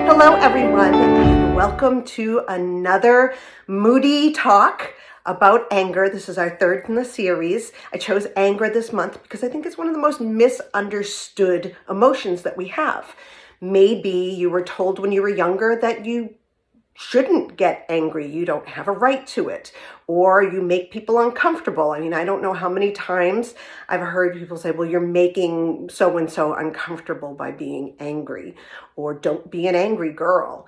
Hello, everyone, and welcome to another Moody Talk about anger. This is our third in the series. I chose anger this month because I think it's one of the most misunderstood emotions that we have. Maybe you were told when you were younger that you shouldn't get angry. You don't have a right to it, or you make people uncomfortable. I mean, I don't know how many times I've heard people say, well, you're making so-and-so uncomfortable by being angry, or don't be an angry girl.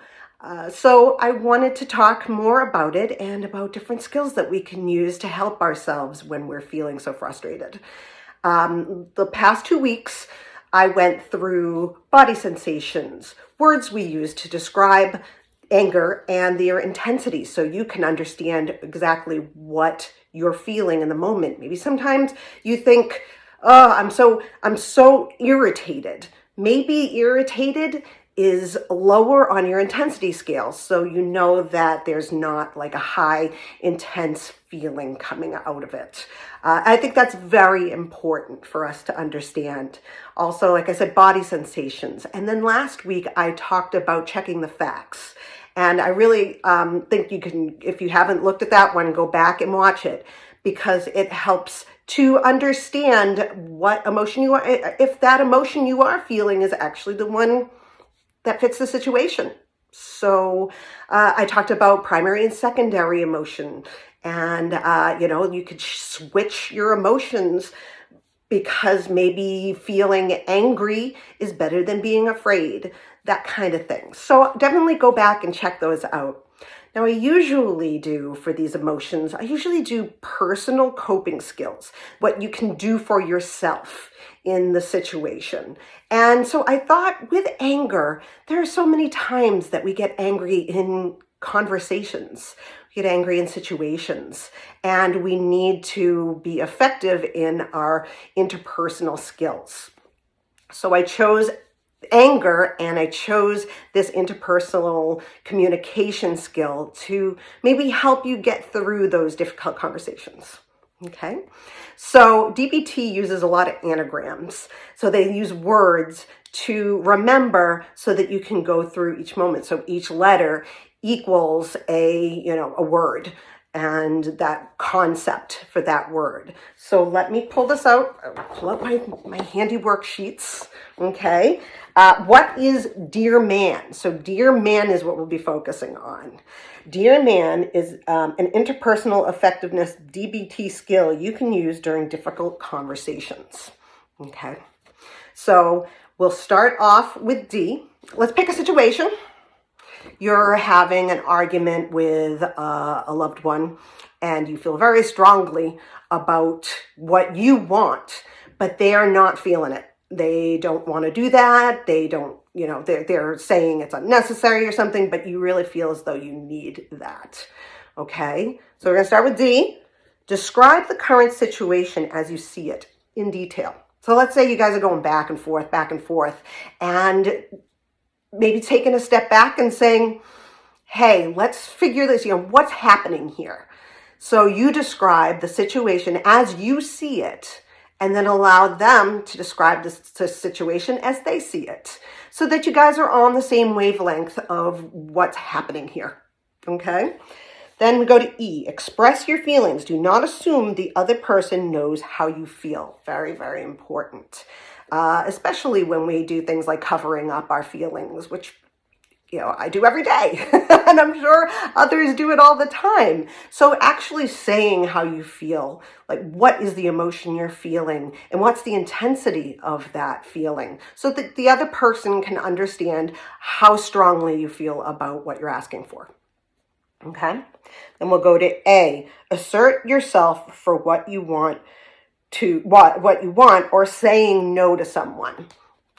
So I wanted to talk more about it and about different skills that we can use to help ourselves when we're feeling so frustrated. The past 2 weeks, I went through body sensations, words we use to describe anger and their intensity, so you can understand exactly what you're feeling in the moment. Maybe sometimes you think, oh, I'm so irritated. Maybe irritated is lower on your intensity scale, so you know that there's not like a high intense feeling coming out of it. I think that's very important for us to understand. Also, like I said, body sensations. And then last week I talked about checking the facts. And I really think you can, if you haven't looked at that one, go back and watch it, because it helps to understand what emotion you are, if that emotion you are feeling is actually the one that fits the situation. So I talked about primary and secondary emotion, and you could switch your emotions, because maybe feeling angry is better than being afraid, that kind of thing. So definitely go back and check those out. Now, I usually do for these emotions, I usually do personal coping skills, what you can do for yourself in the situation. And so I thought with anger, there are so many times that we get angry in conversations, we get angry in situations, and we need to be effective in our interpersonal skills. So I chose anger, and I chose this interpersonal communication skill to maybe help you get through those difficult conversations. Okay, so DBT uses a lot of anagrams. So they use words to remember so that you can go through each moment. So each letter equals a word and that concept for that word. So let me pull this out. I'll pull out my handy worksheets. Okay. What is Dear Man? So Dear Man is what we'll be focusing on. Dear Man is an interpersonal effectiveness DBT skill you can use during difficult conversations. Okay. So we'll start off with D. Let's pick a situation. You're having an argument with a loved one, and you feel very strongly about what you want, but they are not feeling it. They don't want to do that. They don't, they're saying it's unnecessary or something, but you really feel as though you need that. Okay, so we're going to start with D. Describe the current situation as you see it in detail. So let's say you guys are going back and forth, and maybe taking a step back and saying, hey, let's figure this, what's happening here? So you describe the situation as you see it, and then allow them to describe the situation as they see it, so that you guys are on the same wavelength of what's happening here. Okay? Then we go to E. Express your feelings. Do not assume the other person knows how you feel. Very, very important. Especially when we do things like covering up our feelings, which I do every day, and I'm sure others do it all the time. So actually saying how you feel, like what is the emotion you're feeling, and what's the intensity of that feeling, so that the other person can understand how strongly you feel about what you're asking for. Okay? Then we'll go to A. Assert yourself for what you want, or saying no to someone.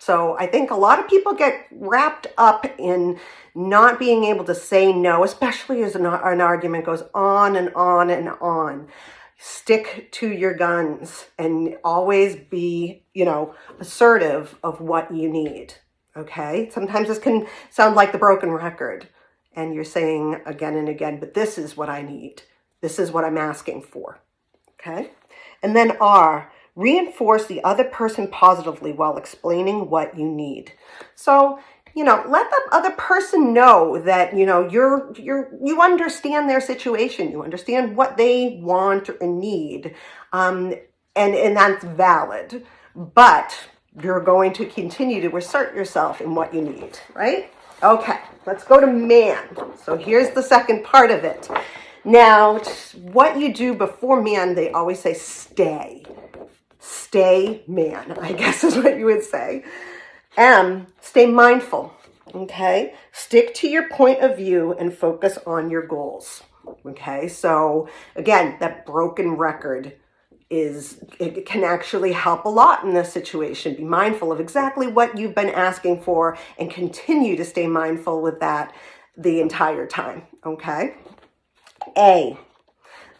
So I think a lot of people get wrapped up in not being able to say no, especially as an argument goes on and on and on. Stick to your guns and always be, assertive of what you need. Okay? Sometimes this can sound like the broken record, and you're saying again and again, but this is what I need. This is what I'm asking for. Okay? And then R. Reinforce the other person positively while explaining what you need. So, let the other person know that, you understand their situation. You understand what they want or need. And that's valid. But you're going to continue to assert yourself in what you need, right? Okay, let's go to man. So here's the second part of it. Now, what you do before man, they always say stay. Stay man, I guess is what you would say. Stay mindful, okay? Stick to your point of view and focus on your goals, okay? So again, that broken record it can actually help a lot in this situation. Be mindful of exactly what you've been asking for and continue to stay mindful with that the entire time, okay? A.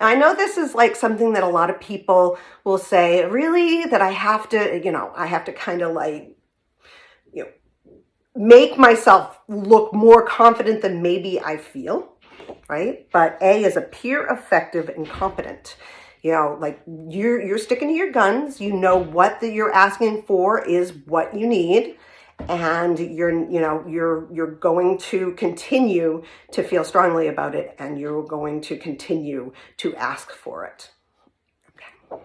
I know this is like something that a lot of people will say, really, that I have to kind of like, make myself look more confident than maybe I feel, right? But A is appear effective and competent. Like you're sticking to your guns. You know what you're asking for is what you need, and you're going to continue to feel strongly about it, and you're going to continue to ask for it. Okay.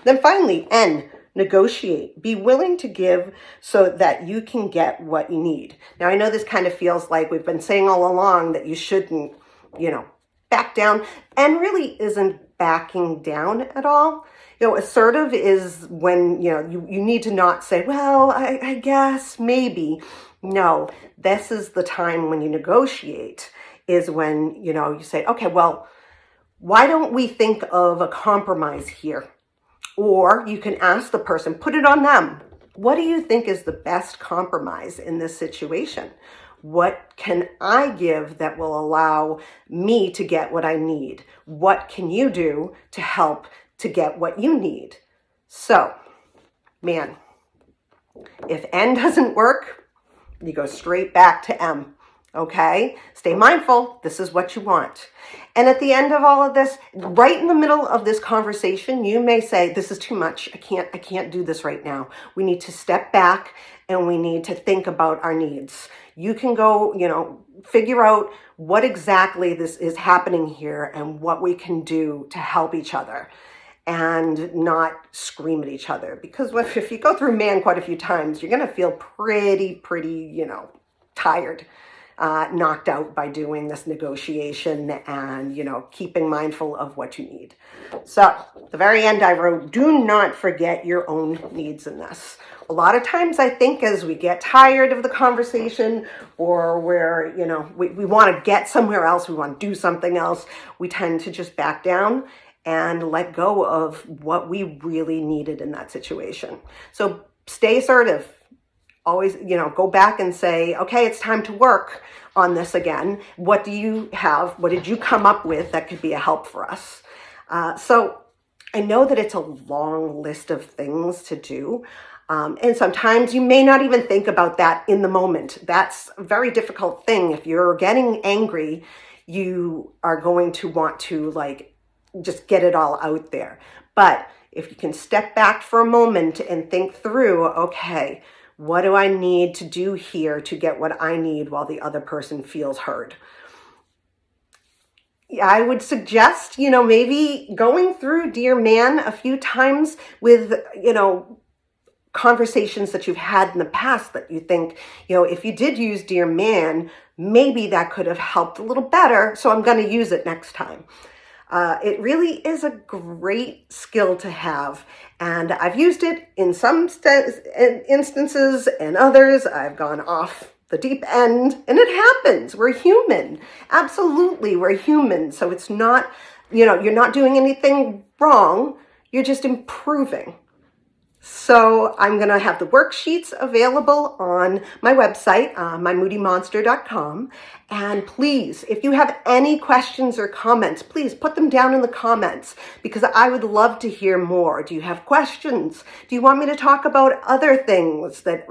Then finally, N, negotiate. Be willing to give so that you can get what you need. Now, I know this kind of feels like we've been saying all along that you shouldn't, back down, and really isn't backing down at all. Assertive is when, you need to not say, well, I guess, maybe. No, this is the time when you negotiate, is when, you say, okay, well, why don't we think of a compromise here? Or you can ask the person, put it on them. What do you think is the best compromise in this situation? What can I give that will allow me to get what I need? What can you do to help to get what you need? So, man, if N doesn't work, you go straight back to M. Okay? Stay mindful. This is what you want. And at the end of all of this, right in the middle of this conversation, you may say, this is too much. I can't do this right now. We need to step back and we need to think about our needs. You can go, figure out what exactly this is happening here and what we can do to help each other and not scream at each other. Because if you go through man quite a few times, you're going to feel pretty, tired. Knocked out by doing this negotiation and, keeping mindful of what you need. So at the very end, I wrote, do not forget your own needs in this. A lot of times I think as we get tired of the conversation or where, we want to get somewhere else, we want to do something else, we tend to just back down and let go of what we really needed in that situation. So stay assertive. Always, go back and say, okay, it's time to work on this again. What do you have? What did you come up with that could be a help for us? So I know that it's a long list of things to do. And sometimes you may not even think about that in the moment. That's a very difficult thing. If you're getting angry, you are going to want to just get it all out there. But if you can step back for a moment and think through, okay, what do I need to do here to get what I need while the other person feels heard? I would suggest, maybe going through Dear Man a few times with, conversations that you've had in the past that you think, if you did use Dear Man, maybe that could have helped a little better. So I'm going to use it next time. It really is a great skill to have, and I've used it in some instances, and others I've gone off the deep end, and it happens. We're human. Absolutely, we're human. So it's not, you're not doing anything wrong. You're just improving. So I'm going to have the worksheets available on my website, mymoodymonster.com. And please, if you have any questions or comments, please put them down in the comments because I would love to hear more. Do you have questions? Do you want me to talk about other things that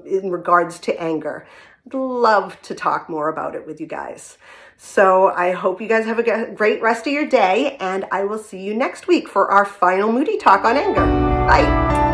in regards to anger? I'd love to talk more about it with you guys. So I hope you guys have a great rest of your day, and I will see you next week for our final Moody Talk on anger. Bye.